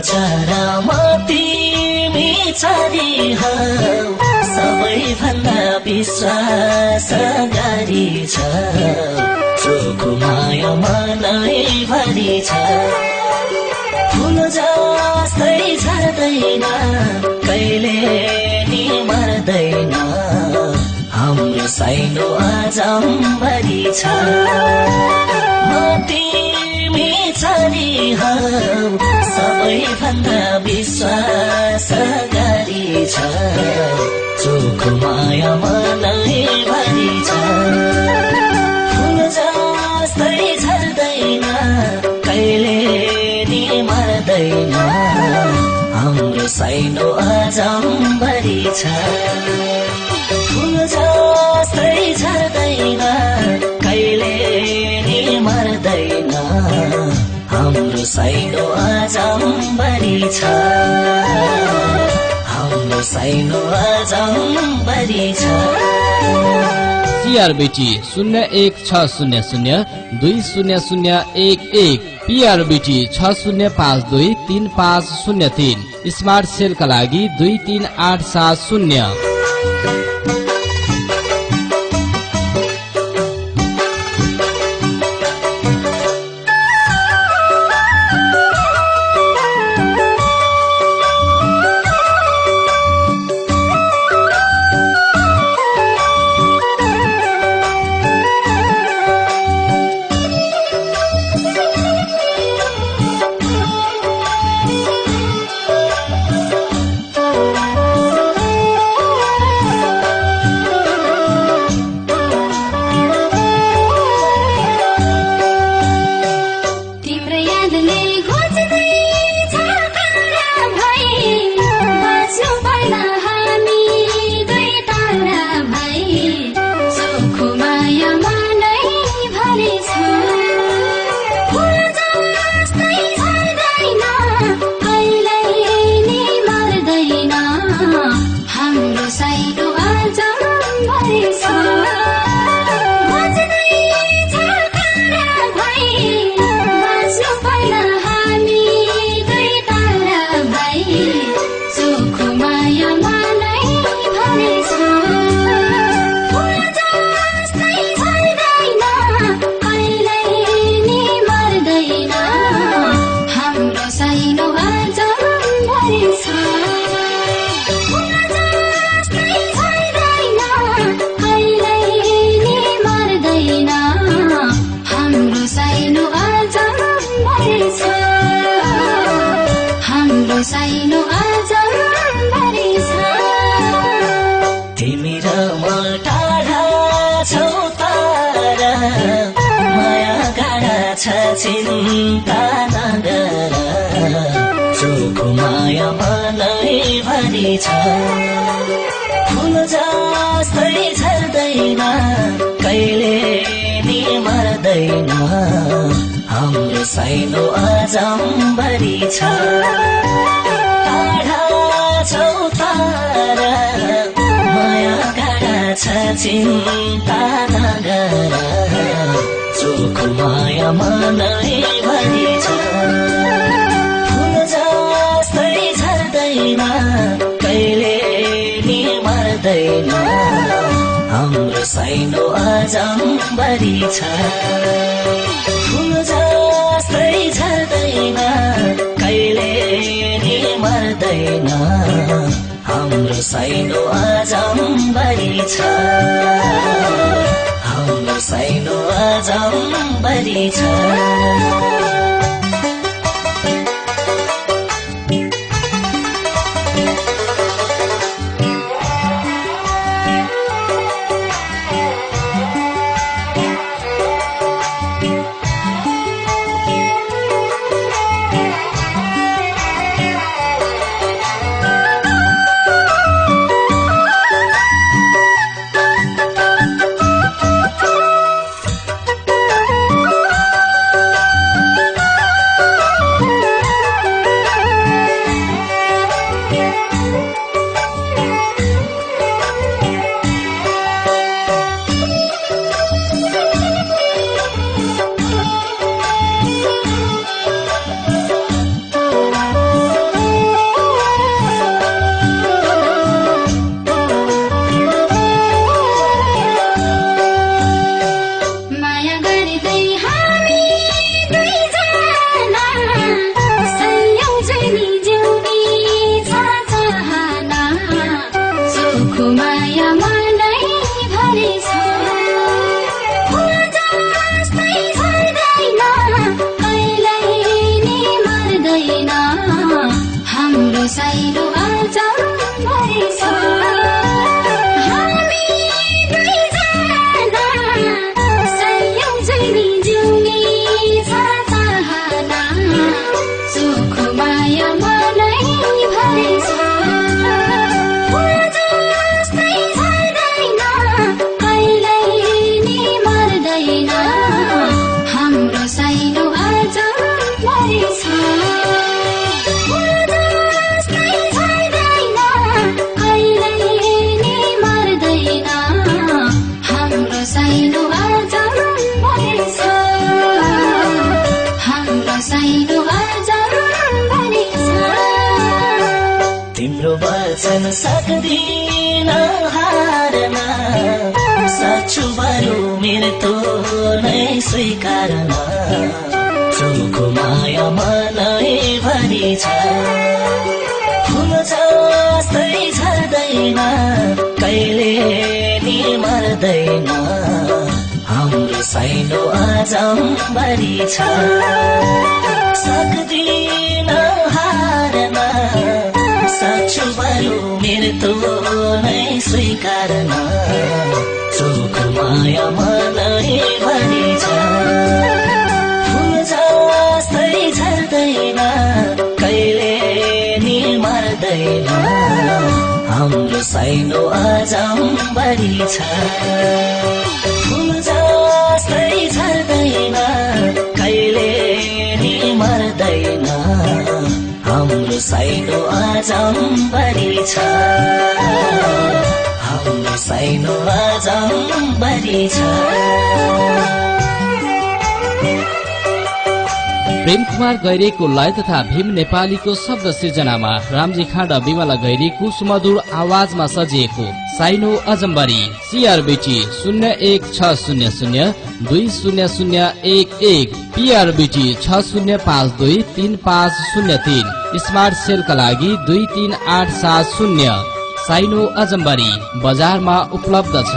नजरमा तिमी छाडी हौ सबैभन्दा विश्वास गरी छ चोखो माया मनै भरि छ फुल जस्तै झर्दैन कहिले नि मर्दैन हाम्रो साइनो अजम्बरी छ म तिमी छाडी हौ सबैभन्दा विश्वास गरी छ चोखो माया मनै भरि छ फुल जस्तै झर्दैन कहिले नि मर्दैन हाम्रो साइनो अजम्बरी छ फुल जस्तै झर्दैन कहिले नि मर्दैन हाम्रो साइनो अजम्बरी छ हाम्रो साइनो अजम्बरी छ सीआरबीटी 0160020011 पीआरबीटी 60523503 स्मार्ट सेलका लागि 23870। तिमी र म टाढा छौ तारा माया गाडा छ चिन्ता नगर चोखो माया मनै भरि छ फुल जस्तै झर्दैन कहिले नि मर्दैन हाम्रो साइनो अजम्बरी छ टाढा छौ तारा माया गाडा छ चिन्ता नगर चोखो माया मनै भरि छ फुल जस्तै झर्दैन कहिले नि मर्दैन हाम्रो साइनो अजम्बरी छ फुल जस्तै झर्दैन कहिले नि मर्दैन हाम्रो साइनो अजम्बरी छ हाम्रो साइनो अजम्बरी छ। साइनो अजम्बरी छ हाम्रो साइनो अजम्बरी छ तिम्रो वचन सक्दिन हार्न सक्छु बरु मृत्यु नै स्वीकार्न चोखो माया मनैभरि छ फुल जस्तै झर्दैन कहिले नि मर्दैन हाम्रो साइनो अजम्बरी छ सक्दिन हार्न सक्छु बरु मृत्यु नै स्वीकार्न चोखो माया मनैभरि छ फुल जस्तै झर्दैन कहिले नि मर्दैन हाम्रो साइनो अजम्बरी छ फुल जस्तै झर्दैन कहिले नि मर्दैन हाम्रो साइनो अजम्बरी छ हाम्रो साइनो अजम्बरी छ प्रेम कुमार गैरेको लय तथा भीम नेपालीको शब्द सृजनामा रामजी खाँड विमला गैरेको सुमधुर आवाजमा सजिएको साइनो अजम्बरी CRBT 01600200011 PRBT 60523503 स्मार्ट सेलका लागि 23870 साइनो अजम्बरी बजारमा उपलब्ध छ।